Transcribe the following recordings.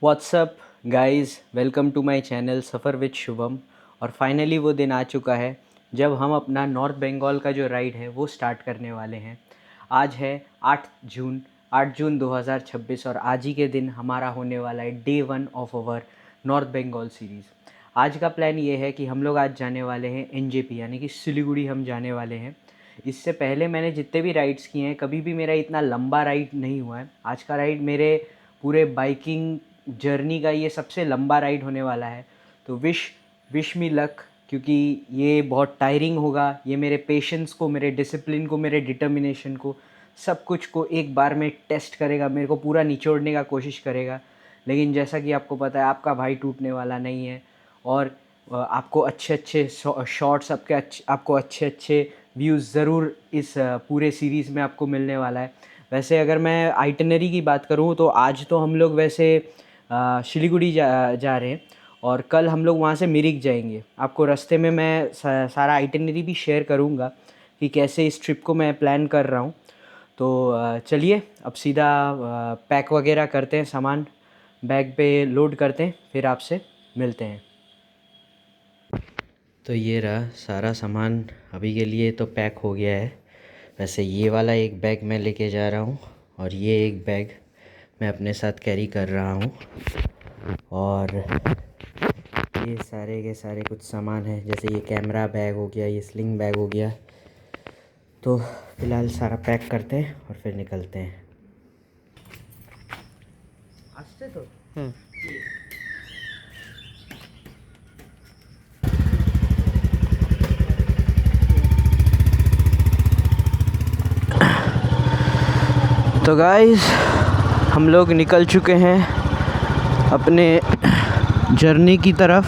WhatsApp guys, welcome to my channel Safar with Shubham. और finally वो दिन आ चुका है जब हम अपना नॉर्थ बंगाल का जो राइड है वो स्टार्ट करने वाले हैं। आज है 8 जून 2026 और आज ही के दिन हमारा होने वाला है day 1 of our north Bengal series. आज का प्लान ये है कि हम लोग आज जाने वाले हैं एनजेपी यानी कि सिलीगुड़ी हम जाने वाले हैं। इससे पहले मैंने जितने भी राइड्स किए हैं कभी भी मेरा इतना लंबा राइड नहीं हुआ है। आज का राइड मेरे पूरे बाइकिंग जर्नी का ये सबसे लंबा राइड होने वाला है। तो विश मी लक, क्योंकि ये बहुत टायरिंग होगा। ये मेरे पेशेंस को, मेरे डिसिप्लिन को, मेरे डिटर्मिनेशन को, सब कुछ को एक बार में टेस्ट करेगा, मेरे को पूरा निचोड़ने का कोशिश करेगा। लेकिन जैसा कि आपको पता है आपका भाई टूटने वाला नहीं है और आपको अच्छे शॉट्स, आपको अच्छे व्यूज़ ज़रूर इस पूरे सीरीज़ में आपको मिलने वाला है। वैसे अगर मैं आइटनरी की बात करूँ तो आज तो हम लोग वैसे सिलीगुड़ी जा रहे हैं और कल हम लोग वहाँ से मिरिक जाएंगे। आपको रास्ते में मैं सारा आइटनरी भी शेयर करूँगा कि कैसे इस ट्रिप को मैं प्लान कर रहा हूँ। तो चलिए अब सीधा पैक वगैरह करते हैं, सामान बैग पे लोड करते हैं, फिर आपसे मिलते हैं। तो ये रहा सारा सामान, अभी के लिए तो पैक हो गया है। वैसे ये वाला एक बैग मैं लेके जा रहा हूँ और ये एक बैग मैं अपने साथ कैरी कर रहा हूँ। और ये सारे के सारे कुछ सामान है, जैसे ये कैमरा बैग हो गया, ये स्लिंग बैग हो गया। तो फ़िलहाल सारा पैक करते हैं और फिर निकलते हैं। आस्ते तो तो गाइस हम लोग निकल चुके हैं अपने जर्नी की तरफ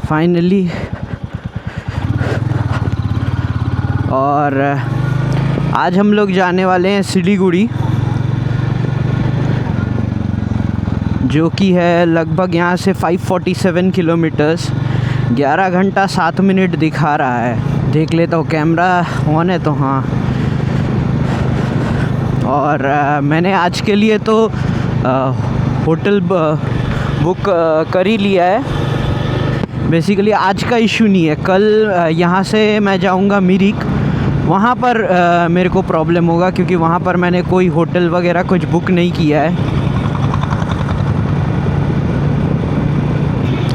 फाइनली। और आज हम लोग जाने वाले हैं सिलीगुड़ी, जो कि है लगभग यहाँ से 547 किलोमीटर्स। 11 घंटा 7 मिनट दिखा रहा है। देख लेता हूँ कैमरा ऑन है तो हाँ। और मैंने आज के लिए तो होटल बुक कर ही लिया है। बेसिकली आज का इशू नहीं है। कल यहाँ से मैं जाऊँगा मिरिक, वहाँ पर मेरे को प्रॉब्लम होगा क्योंकि वहाँ पर मैंने कोई होटल वगैरह कुछ बुक नहीं किया है।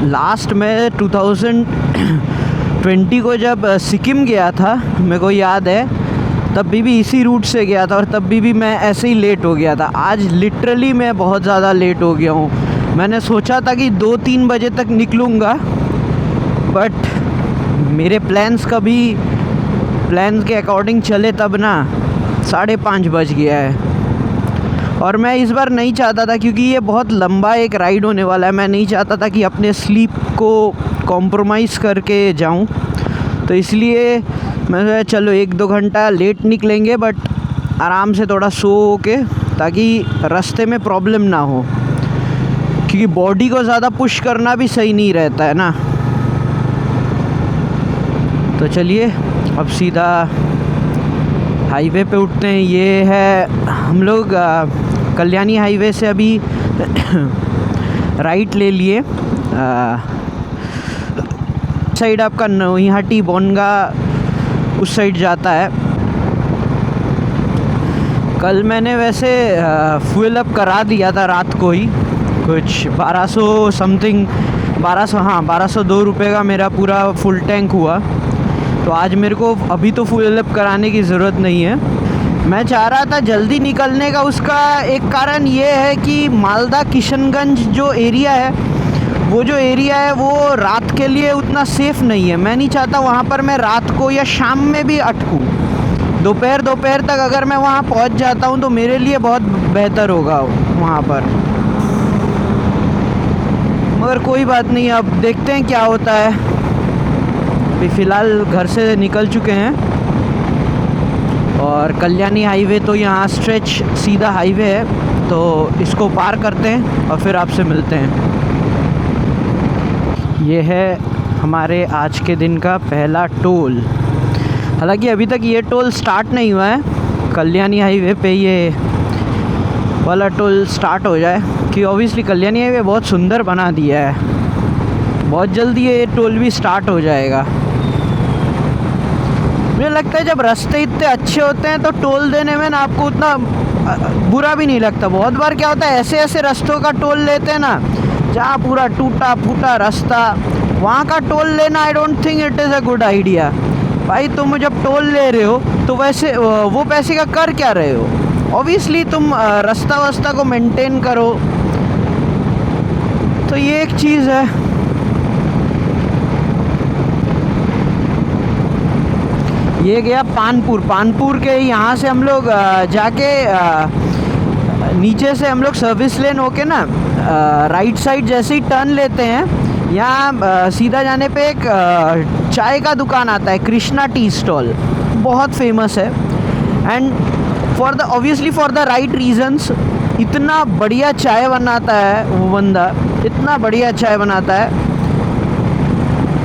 लास्ट में 2020 को जब सिक्किम गया था, मेरे को याद है, तब भी इसी रूट से गया था और तब भी मैं ऐसे ही लेट हो गया था। आज लिटरली मैं बहुत ज़्यादा लेट हो गया हूँ। मैंने सोचा था कि 2-3 बजे तक निकलूँगा, बट मेरे प्लान्स के अकॉर्डिंग चले तब ना 5:30 बज गया है। और मैं इस बार नहीं चाहता था, क्योंकि ये बहुत लंबा एक राइड होने वाला है, मैं नहीं चाहता था कि अपने स्लीप को कॉम्प्रोमाइज़ करके जाऊं। तो इसलिए मैं चलो 1-2 घंटा लेट निकलेंगे, बट आराम से थोड़ा सो के, ताकि रास्ते में प्रॉब्लम ना हो, क्योंकि बॉडी को ज़्यादा पुश करना भी सही नहीं रहता है ना। तो चलिए अब सीधा हाईवे पे उठते हैं। ये है, हम लोग कल्याणी हाईवे से अभी राइट ले लिए। साइड आपका नोईहाटी बोनगा उस साइड जाता है। कल मैंने वैसे फ्यूल अप करा दिया था रात को ही, कुछ 1200 समथिंग, 1202 रुपये का मेरा पूरा फुल टैंक हुआ। तो आज मेरे को अभी तो फुल अप कराने की ज़रूरत नहीं है। मैं चाह रहा था जल्दी निकलने का। उसका एक कारण ये है कि मालदा किशनगंज जो एरिया है, वो जो एरिया है वो रात के लिए उतना सेफ़ नहीं है। मैं नहीं चाहता वहाँ पर मैं रात को या शाम में भी अटकूँ। दोपहर तक अगर मैं वहाँ पहुँच जाता हूँ तो मेरे लिए बहुत बेहतर होगा वहाँ पर। मगर कोई बात नहीं, अब देखते हैं क्या होता है। अभी फ़िलहाल घर से निकल चुके हैं और कल्याणी हाईवे तो यहाँ स्ट्रेच सीधा हाईवे है, तो इसको पार करते हैं और फिर आपसे मिलते हैं। ये है हमारे आज के दिन का पहला टोल। हालांकि अभी तक ये टोल स्टार्ट नहीं हुआ है। कल्याणी हाईवे पे ये वाला टोल स्टार्ट हो जाए, कि ऑब्वियसली कल्याणी हाईवे बहुत सुंदर बना दिया है। बहुत जल्दी ये टोल भी स्टार्ट हो जाएगा। मुझे लगता है जब रास्ते इतने अच्छे होते हैं तो टोल देने में ना आपको उतना बुरा भी नहीं लगता। बहुत बार क्या होता है, ऐसे ऐसे रास्तों का टोल लेते हैं ना, जहाँ पूरा टूटा फूटा रास्ता, वहाँ का टोल लेना I don't think it is a good idea. भाई तुम जब टोल ले रहे हो तो वैसे वो पैसे का कर क्या रहे हो? ऑब्वियसली तुम रास्ता को मेंटेन करो। तो ये एक चीज़ है। ये गया पानपुर के यहाँ से हम लोग जाके नीचे से हम लोग सर्विस लेन होके ना राइट साइड जैसे ही टर्न लेते हैं, यहाँ सीधा जाने पे एक चाय का दुकान आता है, कृष्णा टी स्टॉल, बहुत फेमस है। And obviously for the right reasons, इतना बढ़िया चाय बनाता है वो बंदा, इतना बढ़िया चाय बनाता है,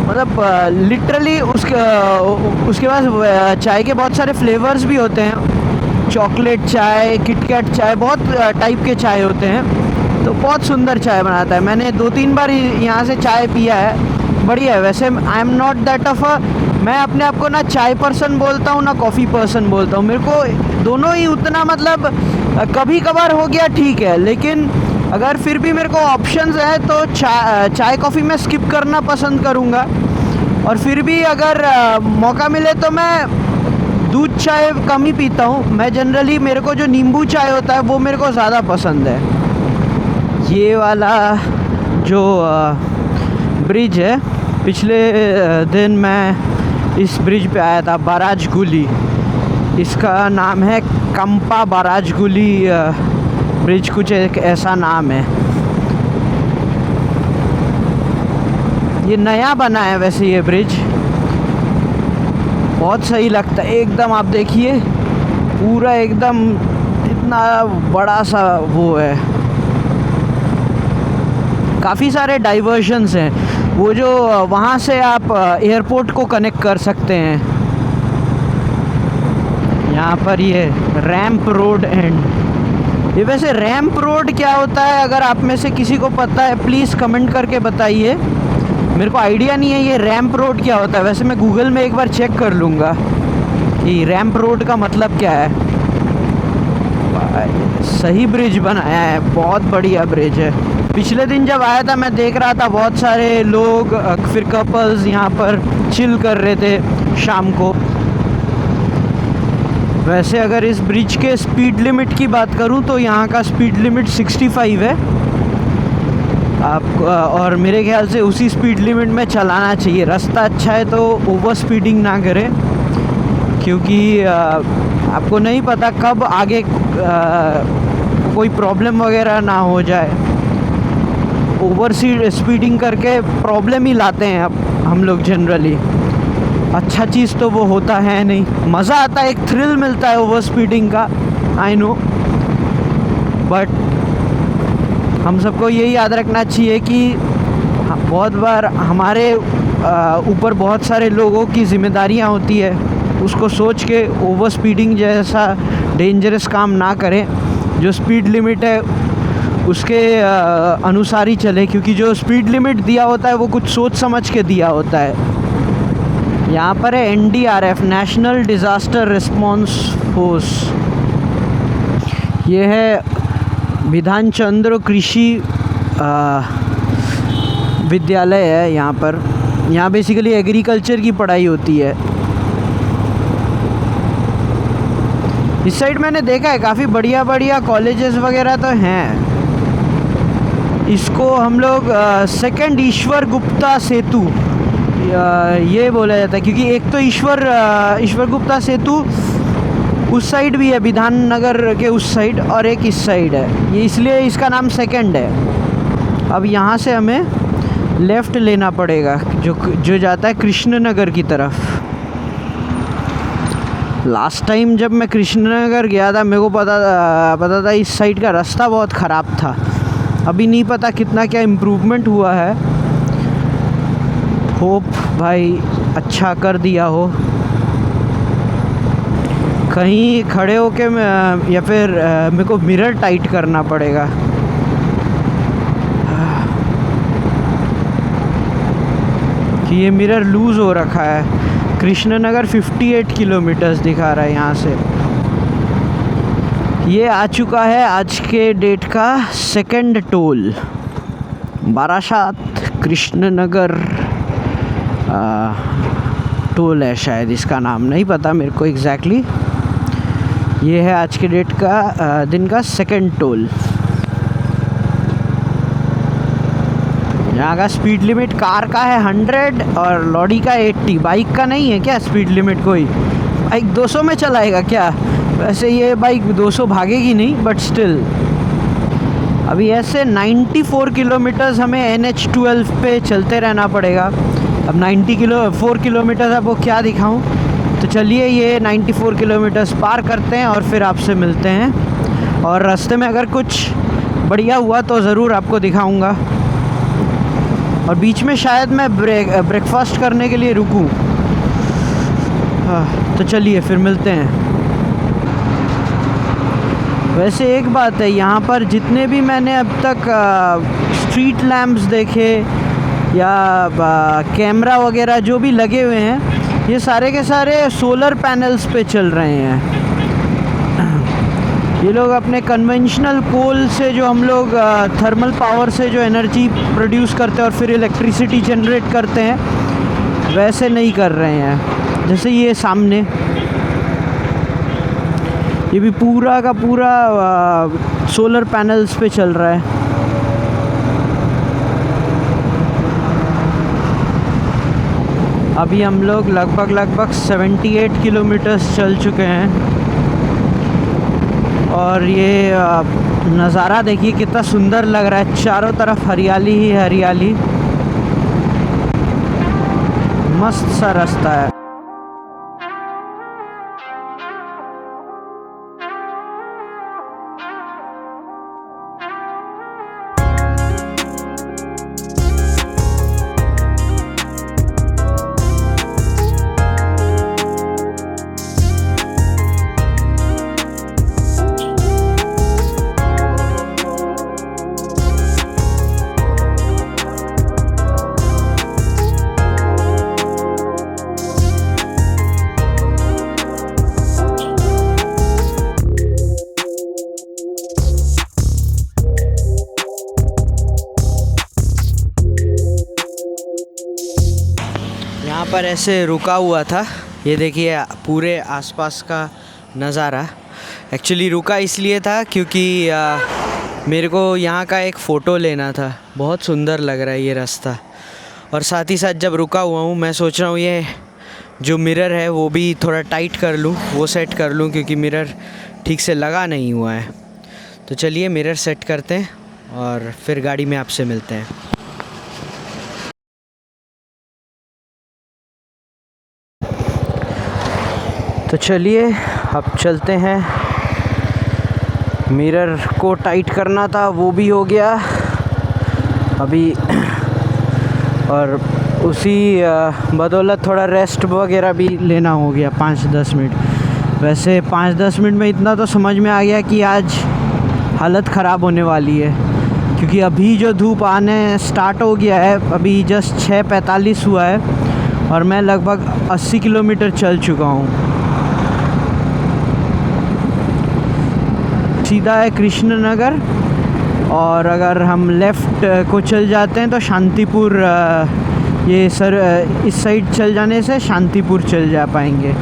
मतलब लिटरली उसके पास चाय के बहुत सारे फ्लेवर्स भी होते हैं। चॉकलेट चाय, किटकैट चाय, बहुत टाइप के चाय होते हैं। तो बहुत सुंदर चाय बनाता है। मैंने 2-3 बार यहाँ से चाय पिया है, बढ़िया है। वैसे I am not that of मैं अपने आप को ना चाय पर्सन बोलता हूँ ना कॉफ़ी पर्सन बोलता हूँ। मेरे को दोनों ही उतना, मतलब कभी कभार हो गया ठीक है, लेकिन अगर फिर भी मेरे को ऑप्शंस है तो चाय कॉफ़ी में स्किप करना पसंद करूँगा। और फिर भी अगर मौका मिले तो मैं दूध चाय कम ही पीता हूँ। मैं जनरली, मेरे को जो नींबू चाय होता है वो मेरे को ज़्यादा पसंद है। ये वाला जो ब्रिज है, पिछले दिन मैं इस ब्रिज पे आया था, बाराजगुली। इसका नाम है कंपा बाराजगुली ब्रिज, कुछ एक ऐसा नाम है। ये नया बना है वैसे ये ब्रिज, बहुत सही लगता है एकदम। आप देखिए पूरा एकदम इतना बड़ा सा वो है, काफ़ी सारे डाइवर्जन्स हैं। वो जो वहाँ से आप एयरपोर्ट को कनेक्ट कर सकते हैं। यहाँ पर ये रैंप रोड एंड, ये वैसे रैंप रोड क्या होता है, अगर आप में से किसी को पता है प्लीज़ कमेंट करके बताइए। मेरे को आइडिया नहीं है ये रैंप रोड क्या होता है। वैसे मैं गूगल में एक बार चेक कर लूँगा कि रैंप रोड का मतलब क्या है। सही ब्रिज बनाया है, बहुत बढ़िया ब्रिज है। पिछले दिन जब आया था मैं देख रहा था बहुत सारे लोग, फिर कपल्स यहाँ पर चिल कर रहे थे शाम को। वैसे अगर इस ब्रिज के स्पीड लिमिट की बात करूँ तो यहाँ का स्पीड लिमिट 65 है आप, और मेरे ख्याल से उसी स्पीड लिमिट में चलाना चाहिए। रास्ता अच्छा है तो ओवर स्पीडिंग ना करें, क्योंकि आपको नहीं पता कब आगे कोई कोई प्रॉब्लम वगैरह ना हो जाए। ओवर स्पीडिंग करके प्रॉब्लम ही लाते हैं अब हम लोग जनरली। अच्छा चीज़ तो वो होता है नहीं। मज़ा आता है, एक थ्रिल मिलता है ओवर स्पीडिंग का, आई नो, बट हम सबको यही याद रखना चाहिए कि बहुत बार हमारे ऊपर बहुत सारे लोगों की जिम्मेदारियां होती है। उसको सोच के ओवर स्पीडिंग जैसा डेंजरस काम ना करें। जो स्पीड लिमिट है उसके अनुसार ही चले, क्योंकि जो स्पीड लिमिट दिया होता है वो कुछ सोच समझ के दिया होता है। यहाँ पर है NDRF, national disaster response force. ये है विधान चंद्र कृषि विद्यालय है यहाँ पर। यहाँ बेसिकली एग्रीकल्चर की पढ़ाई होती है। इस साइड मैंने देखा है काफ़ी बढ़िया बढ़िया कॉलेजेस वगैरह तो हैं। इसको हम लोग सेकंड ईश्वर गुप्ता सेतु ये बोला जाता है, क्योंकि एक तो ईश्वर गुप्ता सेतु उस साइड भी है, विधान नगर के उस साइड, और एक इस साइड है। ये इसलिए इसका नाम सेकंड है। अब यहाँ से हमें लेफ़्ट लेना पड़ेगा जो जाता है कृष्णनगर की तरफ। लास्ट टाइम जब मैं कृष्णनगर गया था मेरे को पता था इस साइड का रास्ता बहुत ख़राब था। अभी नहीं पता कितना क्या इम्प्रूवमेंट हुआ है। होप भाई अच्छा कर दिया हो। कहीं खड़े होके या फिर मेरे को मिरर टाइट करना पड़ेगा। कि ये मिरर लूज़ हो रखा है। कृष्णनगर 58 किलोमीटर्स दिखा रहा है यहाँ से। ये आ चुका है आज के डेट का second toll, Barasat Krishnanagar toll है शायद, इसका नाम नहीं पता मेरे को एग्जैक्टली। ये है आज के डेट का दिन का सेकंड टोल। यहाँ का स्पीड लिमिट कार का है 100 और लॉरी का 80। बाइक का नहीं है क्या स्पीड लिमिट? कोई बाइक 200 में चलाएगा क्या? वैसे ये बाइक 200 भागेगी नहीं, बट स्टिल। अभी ऐसे 94 किलोमीटर्स हमें NH12 पे चलते रहना पड़ेगा। अब 4 किलोमीटर आपको क्या दिखाऊं, तो चलिए ये 94 किलोमीटर्स पार करते हैं और फिर आपसे मिलते हैं। और रास्ते में अगर कुछ बढ़िया हुआ तो ज़रूर आपको दिखाऊंगा। और बीच में शायद मैं ब्रेकफास्ट करने के लिए रुकूं। तो चलिए फिर मिलते हैं। वैसे एक बात है, यहाँ पर जितने भी मैंने अब तक स्ट्रीट लैम्प्स देखे या कैमरा वगैरह जो भी लगे हुए हैं, ये सारे के सारे सोलर पैनल्स पे चल रहे हैं। ये लोग अपने कन्वेंशनल कोल से जो हम लोग थर्मल पावर से जो एनर्जी प्रोड्यूस करते हैं और फिर इलेक्ट्रिसिटी जनरेट करते हैं, वैसे नहीं कर रहे हैं। जैसे ये सामने, ये भी पूरा का पूरा सोलर पैनल्स पे चल रहा है। अभी हम लोग लगभग 78 किलोमीटर्स चल चुके हैं। और ये नज़ारा देखिए कितना सुंदर लग रहा है। चारों तरफ हरियाली ही हरियाली, मस्त सा रास्ता है। यहाँ पर ऐसे रुका हुआ था। ये देखिए पूरे आसपास का नज़ारा। एक्चुअली रुका इसलिए था क्योंकि मेरे को यहाँ का एक फ़ोटो लेना था। बहुत सुंदर लग रहा है ये रास्ता। और साथ ही साथ जब रुका हुआ हूँ मैं सोच रहा हूँ ये जो मिरर है वो भी थोड़ा टाइट कर लूँ, वो सेट कर लूँ, क्योंकि मिरर ठीक से लगा नहीं हुआ है। तो चलिए मिरर सेट करते हैं और फिर गाड़ी में आपसे मिलते हैं। तो चलिए अब चलते हैं। मिरर को टाइट करना था, वो भी हो गया अभी, और उसी बदौलत थोड़ा रेस्ट वगैरह भी लेना हो गया 5-10 मिनट। वैसे 5-10 मिनट में इतना तो समझ में आ गया कि आज हालत ख़राब होने वाली है, क्योंकि अभी जो धूप आने स्टार्ट हो गया है, अभी जस्ट 6:45 हुआ है और मैं लगभग 80 किलोमीटर चल चुका हूँ। सीधा है कृष्ण नगर, और अगर हम लेफ़्ट को चल जाते हैं तो शांतिपुर, ये इस साइड चल जाने से शांतिपुर चल जा पाएंगे,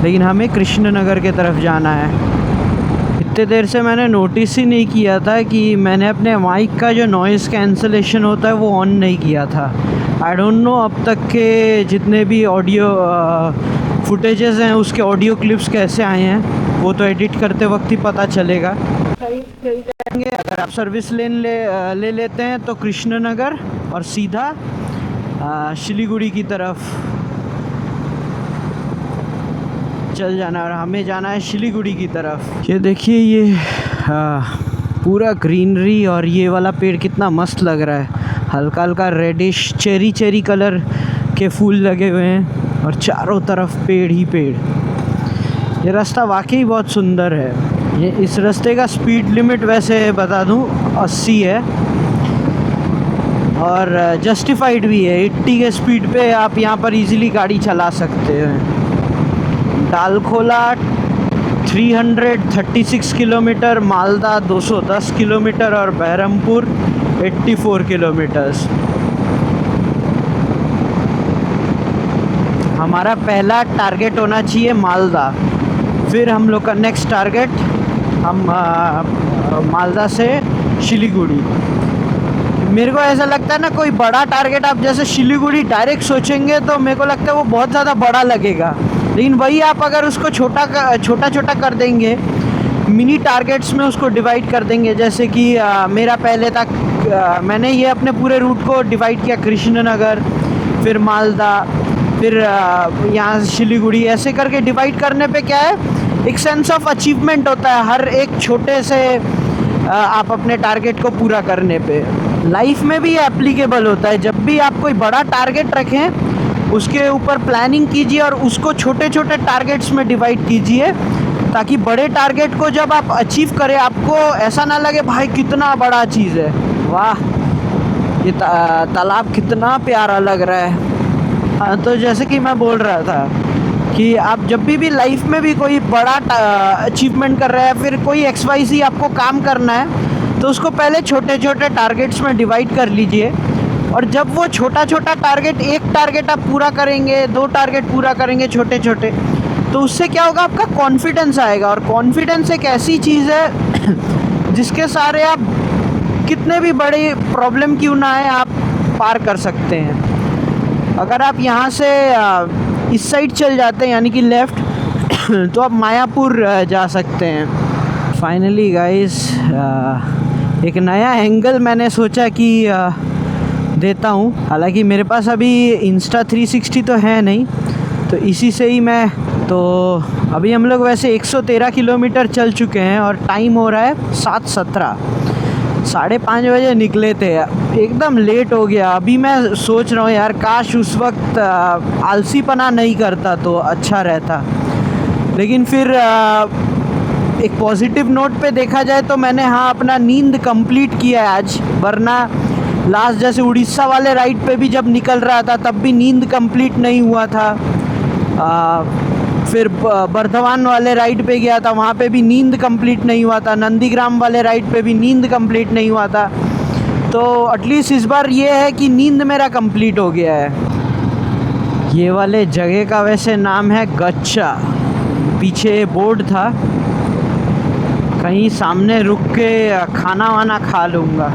लेकिन हमें कृष्ण नगर के तरफ जाना है। इतने देर से मैंने नोटिस ही नहीं किया था कि मैंने अपने माइक का जो नॉइज़ कैंसलेशन होता है वो ऑन नहीं किया था। आई डोंट नो अब तक के जितने भी ऑडियो फुटेजेस हैं उसके ऑडियो क्लिप्स कैसे आए हैं, वो तो एडिट करते वक्त ही पता चलेगा। सही जाएंगे अगर आप सर्विस लेन ले लेते हैं तो कृष्ण नगर और सीधा सिलीगुड़ी की तरफ चल जाना, और हमें जाना है सिलीगुड़ी की तरफ। ये देखिए, ये पूरा ग्रीनरी, और ये वाला पेड़ कितना मस्त लग रहा है। हल्का हल्का रेडिश चेरी कलर के फूल लगे हुए हैं और चारों तरफ पेड़ ही पेड़। ये रास्ता वाकई बहुत सुंदर है। ये इस रास्ते का स्पीड लिमिट वैसे बता दूं 80 है, और जस्टिफाइड भी है। 80 के स्पीड पे आप यहाँ पर इजीली गाड़ी चला सकते हैं। डालखोला 336 किलोमीटर, मालदा 210 किलोमीटर और बहरमपुर 84 किलोमीटर्स। हमारा पहला टारगेट होना चाहिए मालदा, फिर हम लोग का नेक्स्ट टारगेट हम मालदा से सिलीगुड़ी। मेरे को ऐसा लगता है ना, कोई बड़ा टारगेट आप जैसे सिलीगुड़ी डायरेक्ट सोचेंगे तो मेरे को लगता है वो बहुत ज़्यादा बड़ा लगेगा, लेकिन वही आप अगर उसको छोटा कर देंगे, मिनी टारगेट्स में उसको डिवाइड कर देंगे। जैसे कि मेरा पहले तक मैंने ये अपने पूरे रूट को डिवाइड किया, कृष्णनगर, फिर मालदा, फिर यहाँ सिलीगुड़ी, ऐसे करके डिवाइड करने पे क्या है, एक सेंस ऑफ अचीवमेंट होता है हर एक छोटे से आप अपने टारगेट को पूरा करने पे। लाइफ में भी ये एप्लीकेबल होता है। जब भी आप कोई बड़ा टारगेट रखें, उसके ऊपर प्लानिंग कीजिए और उसको छोटे छोटे टारगेट्स में डिवाइड कीजिए, ताकि बड़े टारगेट को जब आप अचीव करें आपको ऐसा ना लगे भाई कितना बड़ा चीज़ है। वाह, ये तालाब कितना प्यारा लग रहा है। हाँ, तो जैसे कि मैं बोल रहा था कि आप जब भी लाइफ में भी कोई बड़ा अचीवमेंट कर रहे हैं, फिर कोई XYZ आपको काम करना है, तो उसको पहले छोटे छोटे टारगेट्स में डिवाइड कर लीजिए। और जब वो छोटा टारगेट, एक टारगेट आप पूरा करेंगे, 2 टारगेट पूरा करेंगे छोटे छोटे, तो उससे क्या होगा, आपका कॉन्फिडेंस आएगा। और कॉन्फिडेंस एक ऐसी चीज़ है जिसके सारे आप कितने भी बड़ी प्रॉब्लम क्यों ना आए, आप पार कर सकते हैं। अगर आप यहाँ से इस साइड चल जाते हैं, यानी कि लेफ़्ट, तो आप मायापुर जा सकते हैं। फाइनली गाइस, एक नया एंगल मैंने सोचा कि देता हूँ। हालांकि मेरे पास अभी इंस्टा 360 तो है नहीं, तो इसी से ही मैं, तो अभी हम लोग वैसे 113 किलोमीटर चल चुके हैं और टाइम हो रहा है 7:17। 5:30 बजे निकले थे, एकदम लेट हो गया। अभी मैं सोच रहा हूँ यार, काश उस वक्त आलसीपना नहीं करता तो अच्छा रहता। लेकिन फिर एक पॉजिटिव नोट पे देखा जाए तो मैंने अपना नींद कंप्लीट किया है आज, वरना लास्ट जैसे उड़ीसा वाले राइड पे भी जब निकल रहा था तब भी नींद कंप्लीट नहीं हुआ था। फिर बर्धमान वाले राइड पे गया था, वहाँ पे भी नींद कंप्लीट नहीं हुआ था। नंदीग्राम वाले राइड पे भी नींद कंप्लीट नहीं हुआ था। तो एटलीस्ट इस बार ये है कि नींद मेरा कंप्लीट हो गया है। ये वाले जगह का वैसे नाम है गच्चा, पीछे बोर्ड था। कहीं सामने रुक के खाना वाना खा लूँगा,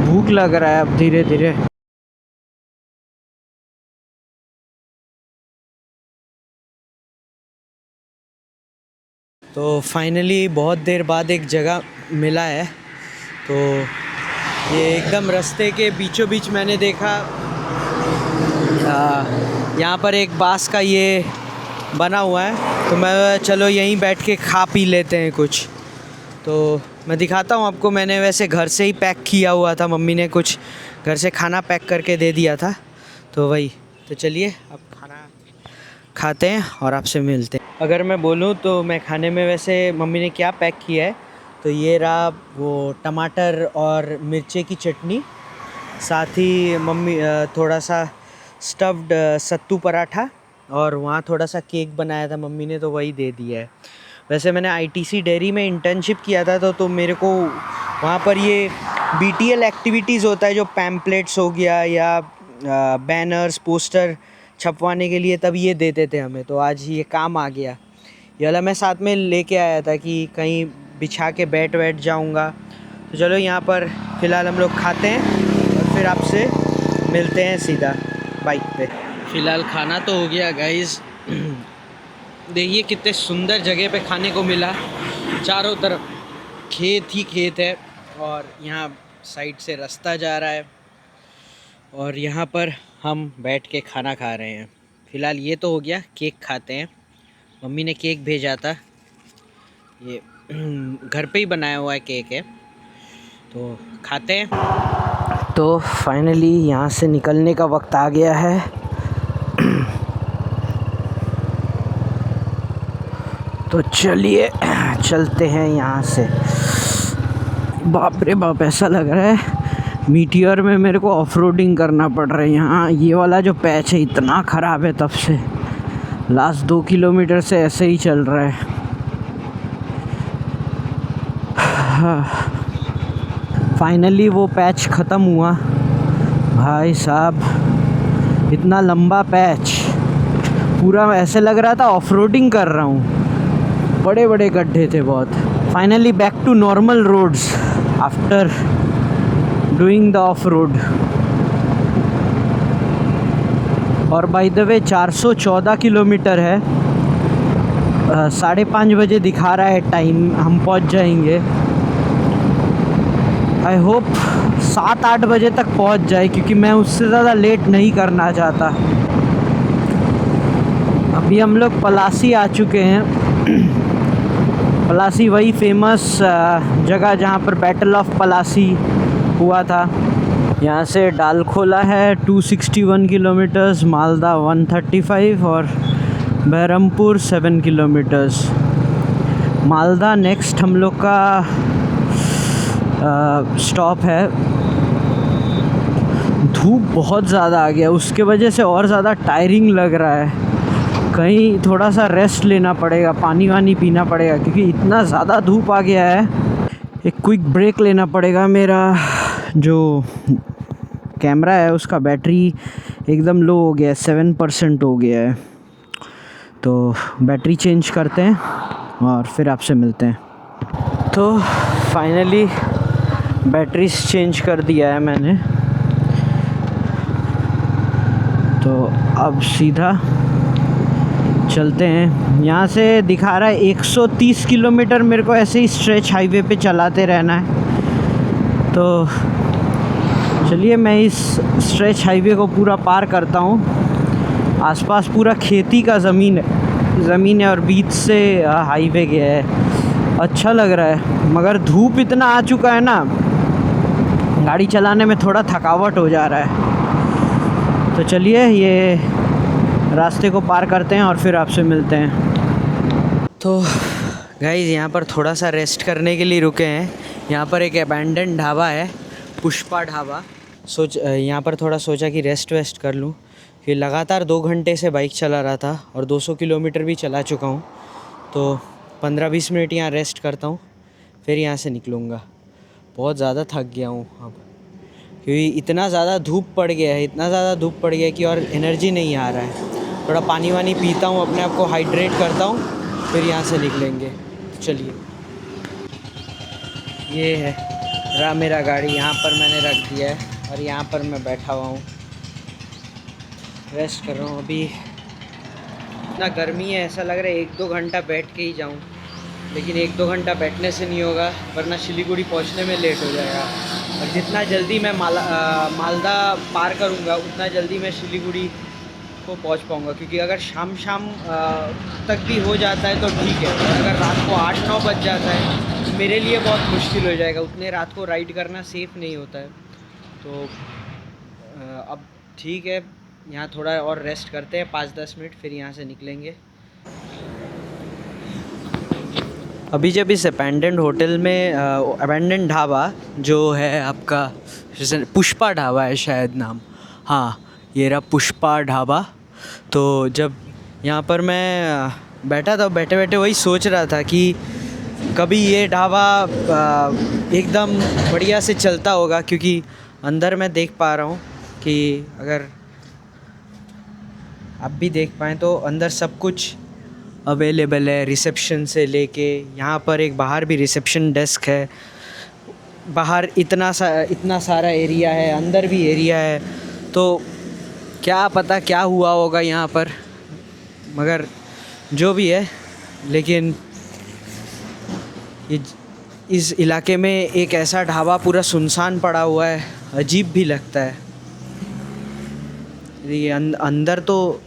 भूख लग रहा है अब धीरे धीरे। तो फाइनली बहुत देर बाद एक जगह मिला है। तो ये एकदम रास्ते के बीचों बीच मैंने देखा यहाँ पर एक बांस का ये बना हुआ है। तो मैं चलो यहीं बैठ के खा पी लेते हैं कुछ। तो मैं दिखाता हूँ आपको। मैंने वैसे घर से ही पैक किया हुआ था, मम्मी ने कुछ घर से खाना पैक करके दे दिया था, तो वही। तो चलिए अब खाना खाते हैं और आपसे मिलते हैं। अगर मैं बोलूँ तो मैं खाने में वैसे मम्मी ने क्या पैक किया है, तो ये रहा वो टमाटर और मिर्चे की चटनी, साथ ही मम्मी थोड़ा सा स्टफ्ड सत्तू पराठा, और वहाँ थोड़ा सा केक बनाया था मम्मी ने, तो वही दे दिया है। वैसे मैंने आईटीसी डेयरी में इंटर्नशिप किया था, तो मेरे को वहाँ पर ये बीटीएल एक्टिविटीज़ होता है, जो पैम्पलेट्स हो गया या बैनर्स पोस्टर छपवाने के लिए, तब ये देते थे हमें। तो आज ये काम आ गया। ये वाला मैं साथ में लेके आया था कि कहीं बिछा के बैठ जाऊँगा। तो चलो यहाँ पर फ़िलहाल हम लोग खाते हैं और फिर आपसे मिलते हैं सीधा बाइक पे। फ़िलहाल खाना तो हो गया गाइस। देखिए कितने सुंदर जगह पे खाने को मिला। चारों तरफ खेत ही खेत है और यहाँ साइड से रास्ता जा रहा है और यहाँ पर हम बैठ के खाना खा रहे हैं। फ़िलहाल ये तो हो गया, केक खाते हैं। मम्मी ने केक भेजा था, ये घर पे ही बनाया हुआ है केक है, तो खाते हैं। तो फाइनली यहाँ से निकलने का वक्त आ गया है। तो चलिए चलते हैं यहाँ से। बाप रे बाप, ऐसा लग रहा है मीटियर में मेरे को ऑफ रोडिंग करना पड़ रहा है। यहाँ ये वाला जो पैच है इतना ख़राब है, तब से लास्ट 2 किलोमीटर से ऐसे ही चल रहा है। फाइनली वो पैच ख़त्म हुआ भाई साहब। इतना लंबा पैच, पूरा ऐसे लग रहा था ऑफ रोडिंग कर रहा हूँ। बड़े बड़े गड्ढे थे बहुत। Finally back to normal roads after doing the off road. और बाय द वे 414 किलोमीटर है। 5:30 बजे दिखा रहा है टाइम, हम पहुंच जाएंगे। आई होप 7-8 बजे तक पहुंच जाए, क्योंकि मैं उससे ज़्यादा लेट नहीं करना चाहता। अभी हम लोग पलासी आ चुके हैं। पलासी वही फेमस जगह जहाँ पर बैटल ऑफ पलासी हुआ था। यहाँ से डालखोला है 261 किलोमीटर्स, मालदा 135 और बहरमपुर 7 किलोमीटर्स। मालदा नेक्स्ट हम लोग का स्टॉप है। धूप बहुत ज़्यादा आ गया, उसके वजह से और ज़्यादा टायरिंग लग रहा है। कहीं थोड़ा सा रेस्ट लेना पड़ेगा, पानी वानी पीना पड़ेगा, क्योंकि इतना ज़्यादा धूप आ गया है। एक क्विक ब्रेक लेना पड़ेगा। मेरा जो कैमरा है उसका बैटरी एकदम लो हो गया है, 7% हो गया है। तो बैटरी चेंज करते हैं और फिर आपसे मिलते हैं। तो फाइनली बैटरी चेंज कर दिया है मैंने। तो अब सीधा चलते हैं। यहाँ से दिखा रहा है 130 किलोमीटर मेरे को ऐसे ही स्ट्रेच हाईवे पे चलाते रहना है। तो चलिए मैं इस स्ट्रेच हाईवे को पूरा पार करता हूँ। आसपास पूरा खेती का ज़मीन है और बीच से हाईवे गया है। अच्छा लग रहा है, मगर धूप इतना आ चुका है ना, गाड़ी चलाने में थोड़ा थकावट हो जा रहा है। तो चलिए ये रास्ते को पार करते हैं और फिर आपसे मिलते हैं। तो गाइस यहाँ पर थोड़ा सा रेस्ट करने के लिए रुके हैं। यहाँ पर एक अबैंडन ढाबा है, पुष्पा ढाबा। यहाँ पर थोड़ा सोचा कि रेस्ट कर लूँ, फिर लगातार 2 घंटे से बाइक चला रहा था और 200 किलोमीटर भी चला चुका हूँ। तो 15-20 मिनट यहाँ रेस्ट करता हूँ, फिर यहाँ से निकलूँगा। बहुत ज़्यादा थक गया हूँ अब, क्योंकि इतना ज़्यादा धूप पड़ गया है कि और एनर्जी नहीं आ रहा है। थोड़ा पानी वानी पीता हूँ, अपने आप को हाइड्रेट करता हूँ, फिर यहाँ से निकलेंगे। चलिए ये है रहा मेरा गाड़ी, यहाँ पर मैंने रख दिया है और यहाँ पर मैं बैठा हुआ हूँ, रेस्ट कर रहा हूँ। अभी इतना गर्मी है, ऐसा लग रहा है 1-2 घंटा बैठ के ही जाऊँ, लेकिन 1-2 घंटा बैठने से नहीं होगा, वरना सिलीगुड़ी पहुंचने में लेट हो जाएगा। और जितना जल्दी मैं मालदा पार करूंगा उतना जल्दी मैं सिलीगुड़ी को पहुंच पाऊंगा, क्योंकि अगर शाम तक भी हो जाता है तो ठीक है, और अगर रात को 8-9 बज जाता है तो मेरे लिए बहुत मुश्किल हो जाएगा। उतने रात को राइड करना सेफ़ नहीं होता है। तो अब ठीक है, यहाँ थोड़ा और रेस्ट करते हैं 5-10 मिनट, फिर यहाँ से निकलेंगे। अभी जब इस अबैंडन्ड होटल में अबैंडन्ड ढाबा जो है आपका, जैसे पुष्पा ढाबा है शायद नाम, हाँ ये रहा पुष्पा ढाबा। तो जब यहाँ पर मैं बैठा था, बैठे बैठे वही सोच रहा था कि कभी ये ढाबा एकदम बढ़िया से चलता होगा, क्योंकि अंदर मैं देख पा रहा हूँ कि अगर आप भी देख पाएँ तो अंदर सब कुछ अवेलेबल है, रिसेप्शन से लेके यहाँ पर एक बाहर भी रिसेप्शन डेस्क है। बाहर इतना सारा एरिया है, अंदर भी एरिया है। तो क्या पता क्या हुआ होगा यहाँ पर, मगर जो भी है, लेकिन इस इलाके में एक ऐसा ढाबा पूरा सुनसान पड़ा हुआ है, अजीब भी लगता है। ये अंदर तो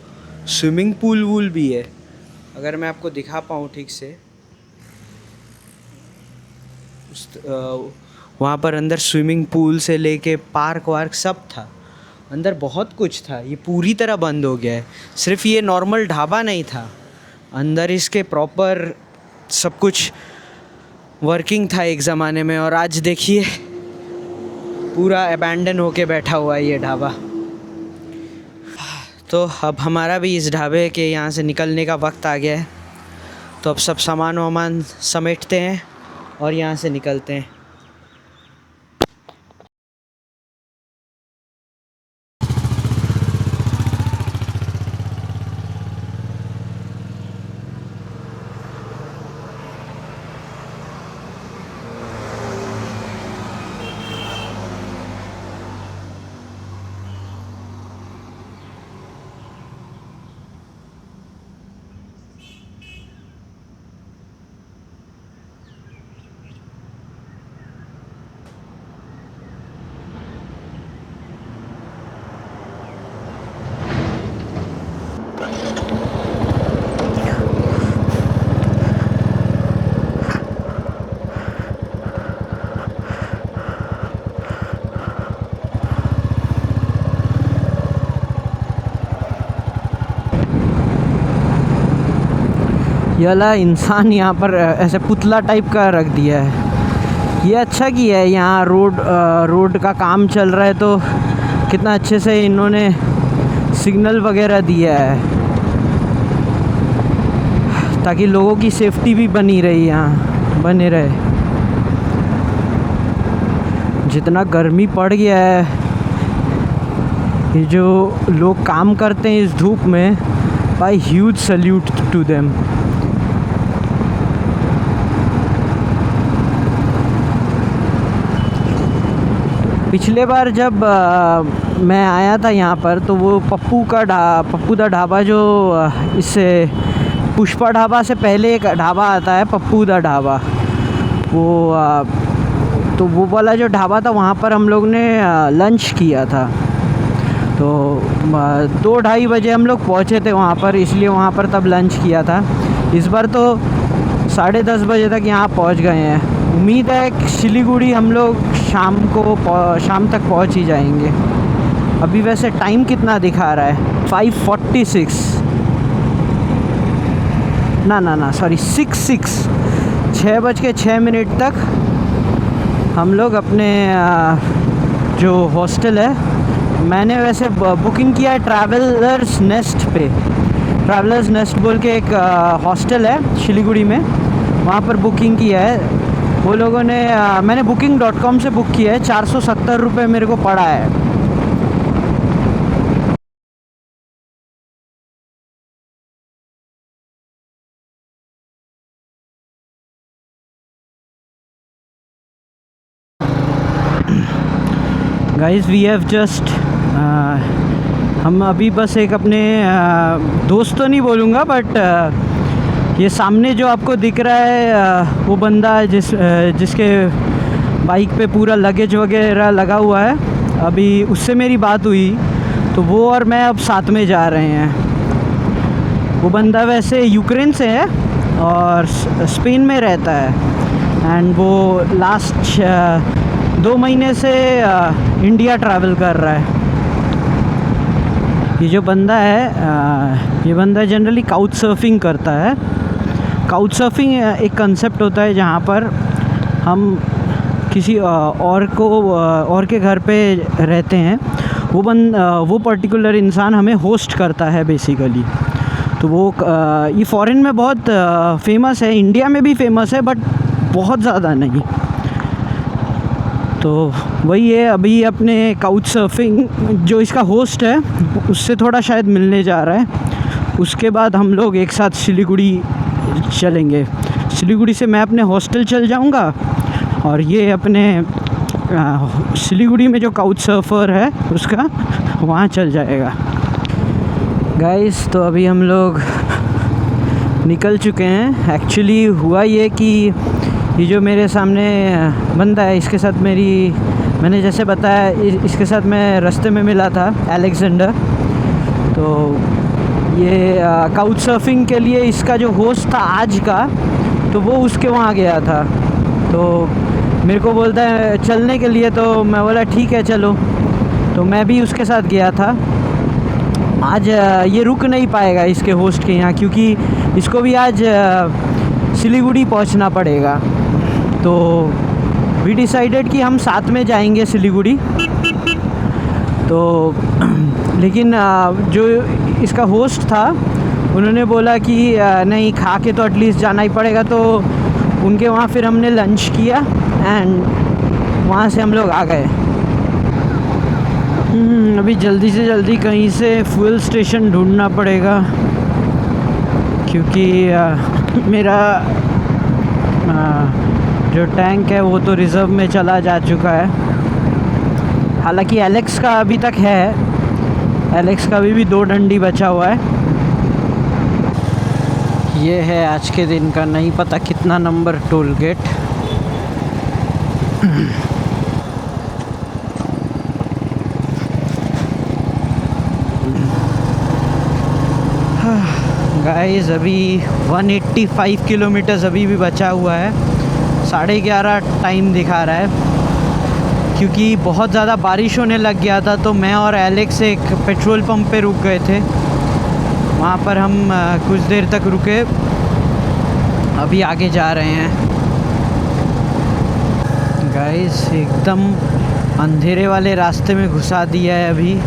स्विमिंग पूल वूल भी है, अगर मैं आपको दिखा पाऊँ ठीक से। वहाँ पर अंदर स्विमिंग पूल से लेके पार्क वार्क सब था, अंदर बहुत कुछ था। ये पूरी तरह बंद हो गया है। सिर्फ ये नॉर्मल ढाबा नहीं था, अंदर इसके प्रॉपर सब कुछ वर्किंग था एक ज़माने में, और आज देखिए पूरा अबैंडन होके बैठा हुआ है ये ढाबा। तो अब हमारा भी इस ढाबे के यहाँ से निकलने का वक्त आ गया है। तो अब सब सामान वामान समेटते हैं और यहाँ से निकलते हैं। ये वाला इंसान यहाँ पर ऐसे पुतला टाइप का रख दिया है। ये अच्छा किया है, यहाँ रोड का काम चल रहा है तो कितना अच्छे से इन्होंने सिग्नल वगैरह दिया है, ताकि लोगों की सेफ्टी भी बनी रहे। जितना गर्मी पड़ गया है, ये जो लोग काम करते हैं इस धूप में, भाई ह्यूज सल्यूट टू देम। पिछले बार जब मैं आया था यहाँ पर, तो वो पप्पू दा ढाबा जो इससे पुष्पा ढाबा से पहले एक ढाबा आता है, पप्पू दा ढाबा, तो वो वाला जो ढाबा था वहाँ पर हम लोग ने लंच किया था। तो 2-2:30 बजे हम लोग पहुँचे थे वहाँ पर, इसलिए वहाँ पर तब लंच किया था। इस बार तो 10:30 बजे तक यहाँ पहुँच गए हैं। उम्मीद है कि सिलीगुड़ी हम लोग शाम तक पहुँच ही जाएंगे। अभी वैसे टाइम कितना दिखा रहा है? 5:46 ना सॉरी 6:06 तक हम लोग अपने जो हॉस्टल है, मैंने वैसे बुकिंग किया है ट्रैवलर्स नेस्ट बोल के एक हॉस्टल है सिलीगुड़ी में, वहाँ पर बुकिंग किया है। वो लोगों ने मैंने booking.com से बुक किया है, 470 रुपये मेरे को पड़ा है। गाइस वी हैव जस्ट हम अभी बस एक अपने दोस्त तो नहीं बोलूँगा, बट ये सामने जो आपको दिख रहा है वो बंदा है जिसके बाइक पे पूरा लगेज वगैरह लगा हुआ है। अभी उससे मेरी बात हुई तो वो और मैं अब साथ में जा रहे हैं। वो बंदा वैसे यूक्रेन से है और स्पेन में रहता है एंड वो लास्ट 2 महीने से इंडिया ट्रैवल कर रहा है। ये जो बंदा है ये बंदा जनरली काउच सर्फिंग करता है। काउच सर्फिंग एक कंसेप्ट होता है जहाँ पर हम किसी और के घर पे रहते हैं। वो पर्टिकुलर इंसान हमें होस्ट करता है बेसिकली। तो वो ये फॉरेन में बहुत फेमस है, इंडिया में भी फेमस है बट बहुत ज़्यादा नहीं। तो वही है, अभी अपने काउच सर्फिंग जो इसका होस्ट है उससे थोड़ा शायद मिलने जा रहा है। उसके बाद हम लोग एक साथ सिलीगुड़ी चलेंगे। सिलीगुड़ी से मैं अपने हॉस्टल चल जाऊंगा और ये अपने सिलीगुड़ी में जो काउच सर्फर है उसका वहाँ चल जाएगा। गाइस तो अभी हम लोग निकल चुके हैं। एक्चुअली हुआ ये कि ये जो मेरे सामने बंदा है इसके साथ मैंने जैसे बताया इसके साथ मैं रास्ते में मिला था, अलेक्जेंडर। तो ये काउच सर्फिंग के लिए इसका जो होस्ट था आज का, तो वो उसके वहाँ गया था। तो मेरे को बोलता है चलने के लिए, तो मैं बोला ठीक है चलो। तो मैं भी उसके साथ गया था। आज ये रुक नहीं पाएगा इसके होस्ट के यहाँ, क्योंकि इसको भी आज सिलीगुड़ी पहुँचना पड़ेगा। तो वी डिसाइडेड कि हम साथ में जाएंगे सिलीगुड़ी। तो लेकिन जो इसका होस्ट था उन्होंने बोला कि नहीं, खा के तो एटलीस्ट जाना ही पड़ेगा। तो उनके वहाँ फिर हमने लंच किया एंड वहाँ से हम लोग आ गए। अभी जल्दी से जल्दी कहीं से फ्यूल स्टेशन ढूंढना पड़ेगा, क्योंकि मेरा जो टैंक है वो तो रिज़र्व में चला जा चुका है। हालांकि एलेक्स का अभी तक है, एलेक्स का भी 2 डंडी बचा हुआ है। ये है आज के दिन का नहीं पता कितना नंबर टोल गेट। गाइस अभी 185 किलोमीटर्स अभी भी बचा हुआ है। 11:30 टाइम दिखा रहा है, क्योंकि बहुत ज़्यादा बारिश होने लग गया था। तो मैं और एलेक्स एक पेट्रोल पंप पे रुक गए थे। वहाँ पर हम कुछ देर तक रुके, अभी आगे जा रहे हैं। गाइस एकदम अंधेरे वाले रास्ते में घुसा दिया है अभी।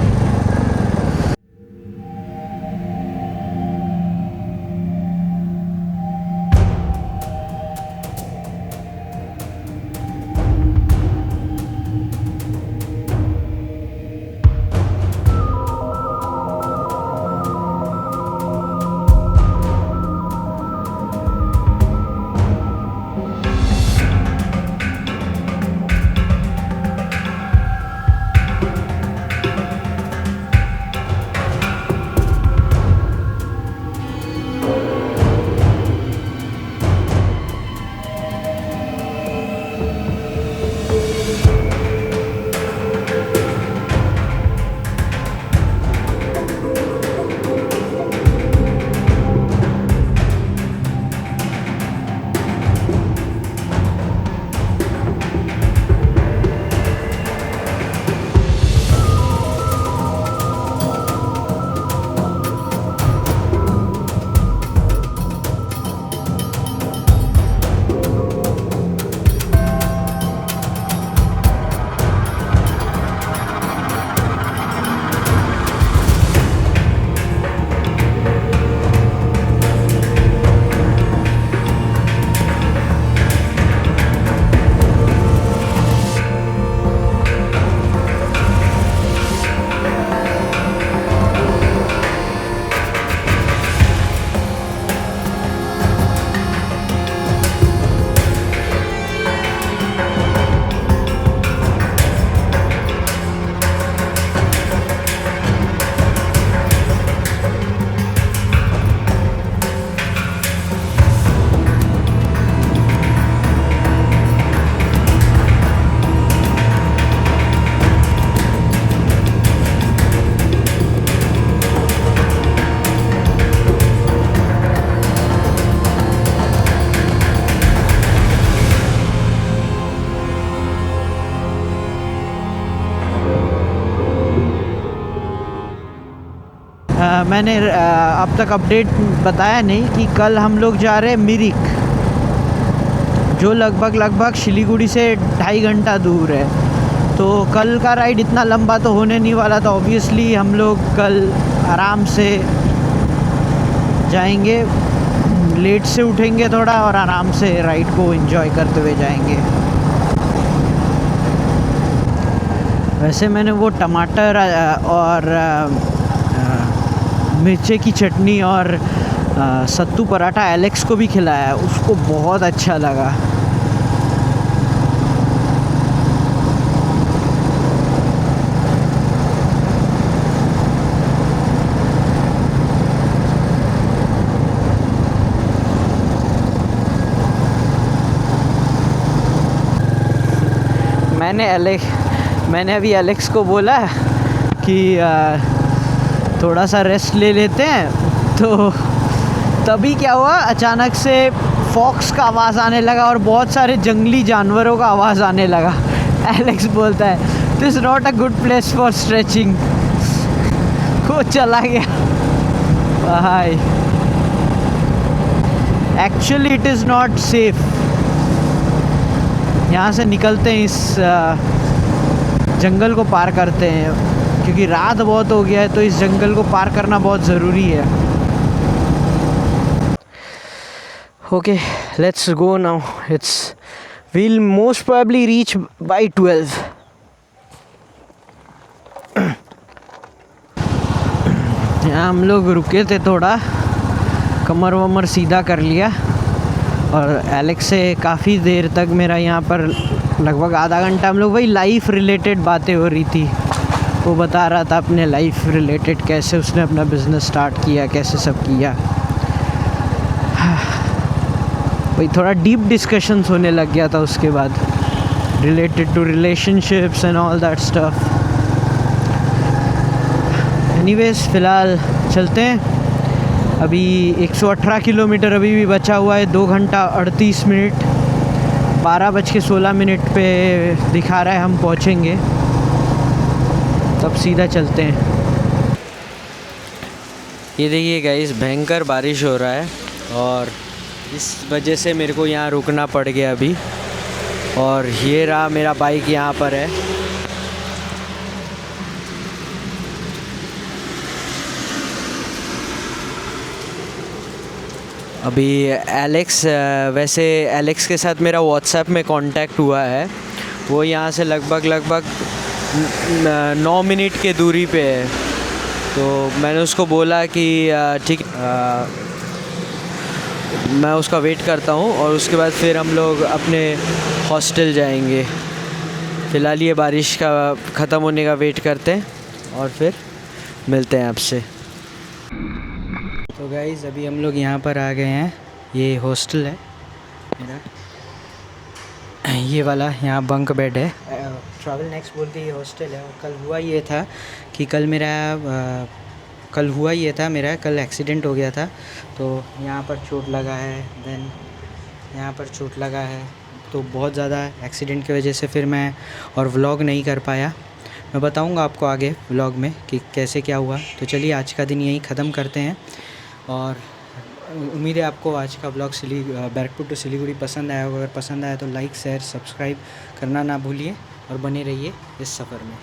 मैंने अब तक अपडेट बताया नहीं कि कल हम लोग जा रहे हैं मिरिक, जो लगभग सिलीगुड़ी से 2.5 घंटा दूर है। तो कल का राइड इतना लंबा तो होने नहीं वाला था। ऑब्वियसली हम लोग कल आराम से जाएंगे, लेट से उठेंगे थोड़ा और आराम से राइड को एंजॉय करते हुए जाएंगे। वैसे मैंने वो टमाटर और मिर्चे की चटनी और सत्तू पराठा एलेक्स को भी खिलाया, उसको बहुत अच्छा लगा। मैंने अभी एलेक्स को बोला कि थोड़ा सा रेस्ट ले लेते हैं। तो तभी क्या हुआ, अचानक से फॉक्स का आवाज़ आने लगा और बहुत सारे जंगली जानवरों का आवाज़ आने लगा। एलेक्स बोलता है this is not a good place for stretching. वो चला गया भाई। Actually it is not safe. यहाँ से निकलते हैं, इस जंगल को पार करते हैं, क्योंकि रात बहुत हो गया है, तो इस जंगल को पार करना बहुत ज़रूरी है। Okay, let's go now. we'll most probably reach by 12. यहाँ हम लोग रुके थे, थोड़ा कमर वमर सीधा कर लिया और एलेक्स से काफ़ी देर तक मेरा यहाँ पर लगभग आधा घंटा हम लोग वही लाइफ रिलेटेड बातें हो रही थी। वो बता रहा था अपने लाइफ रिलेटेड, कैसे उसने अपना बिज़नेस स्टार्ट किया, कैसे सब किया। वही थोड़ा डीप डिस्कशंस होने लग गया था उसके बाद, related to relationships and all that stuff. Anyways, फ़िलहाल चलते हैं। अभी 118 किलोमीटर अभी भी बचा हुआ है। 2 घंटा 38 मिनट 12:16 पे दिखा रहा है हम पहुँचेंगे, तब सीधा चलते हैं। ये देखिए गाइस, भयंकर बारिश हो रहा है और इस वजह से मेरे को यहाँ रुकना पड़ गया अभी। और ये रहा मेरा बाइक यहाँ पर है। अभी वैसे एलेक्स के साथ मेरा व्हाट्सएप में कांटेक्ट हुआ है। वो यहाँ से लगभग 9 मिनट के दूरी पे है। तो मैंने उसको बोला कि ठीक, मैं उसका वेट करता हूँ और उसके बाद फिर हम लोग अपने हॉस्टल जाएंगे। फ़िलहाल ये बारिश का ख़त्म होने का वेट करते हैं और फिर मिलते हैं आपसे। तो गाइज़, अभी हम लोग यहाँ पर आ गए हैं। ये हॉस्टल है मेरा, ये वाला, यहाँ बंक बेड है। ट्रैवल नेक्स्ट बोल के ये हॉस्टल है। और कल हुआ ये था कल एक्सीडेंट हो गया था, तो यहाँ पर चोट लगा है, देन यहाँ पर चोट लगा है। तो बहुत ज़्यादा एक्सीडेंट की वजह से फिर मैं और व्लॉग नहीं कर पाया। मैं बताऊँगा आपको आगे व्लॉग में कि कैसे क्या हुआ। तो चलिए आज का दिन यहीं ख़त्म करते हैं और उम्मीद है आपको आज का व्लॉग बैरकपुर टू सिलीगुड़ी पसंद आया होगा। अगर पसंद आया तो लाइक शेयर सब्सक्राइब करना ना भूलिए और बने रहिए इस सफ़र में।